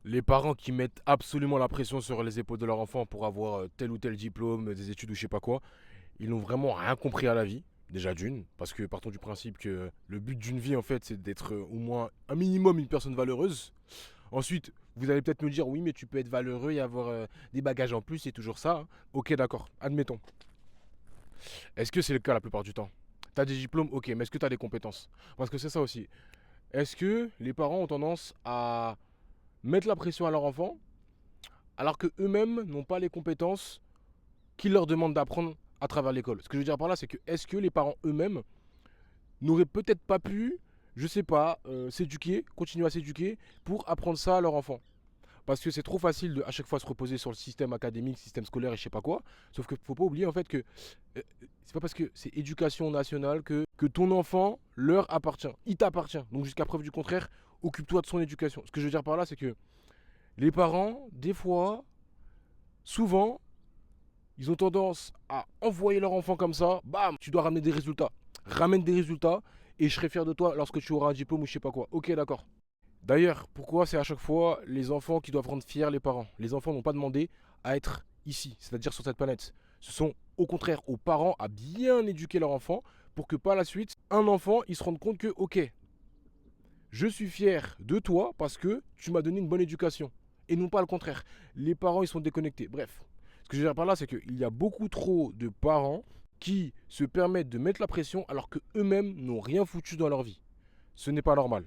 Les parents qui mettent absolument la pression sur les épaules de leur enfant pour avoir tel ou tel diplôme, des études ou je sais pas quoi, ils n'ont vraiment rien compris à la vie. Déjà d'une, parce que partons du principe que le but d'une vie en fait c'est d'être au moins un minimum une personne valeureuse. Ensuite, vous allez peut-être me dire oui mais tu peux être valeureux et avoir des bagages en plus, c'est toujours ça, hein. Ok d'accord, admettons. Est-ce que c'est le cas la plupart du temps? T'as des diplômes, ok, mais est-ce que t'as des compétences? Parce que c'est ça aussi. Est-ce que les parents ont tendance à mettre la pression à leur enfant alors que eux-mêmes n'ont pas les compétences qu'ils leur demandent d'apprendre à travers l'école? Ce que je veux dire par là, c'est que est-ce que les parents eux-mêmes n'auraient peut-être pas pu, je sais pas, s'éduquer, continuer à s'éduquer pour apprendre ça à leur enfant? Parce que c'est trop facile de à chaque fois se reposer sur le système académique, système scolaire et je sais pas quoi. Sauf qu'il faut pas oublier en fait que c'est pas parce que c'est éducation nationale que ton enfant leur appartient. Il t'appartient. Donc jusqu'à preuve du contraire, occupe-toi de son éducation. Ce que je veux dire par là, c'est que les parents, des fois, souvent, ils ont tendance à envoyer leur enfant comme ça. Bam, tu dois ramener des résultats. Ramène des résultats et je serai fier de toi lorsque tu auras un diplôme ou je sais pas quoi. Ok, d'accord. D'ailleurs, pourquoi c'est à chaque fois les enfants qui doivent rendre fiers les parents? Les enfants n'ont pas demandé à être ici, c'est-à-dire sur cette planète. Ce sont au contraire aux parents à bien éduquer leur enfant pour que par la suite, un enfant, il se rende compte que, ok, je suis fier de toi parce que tu m'as donné une bonne éducation. Et non pas le contraire. Les parents, ils sont déconnectés. Bref, ce que je veux dire par là, c'est qu'il y a beaucoup trop de parents qui se permettent de mettre la pression alors qu'eux-mêmes n'ont rien foutu dans leur vie. Ce n'est pas normal.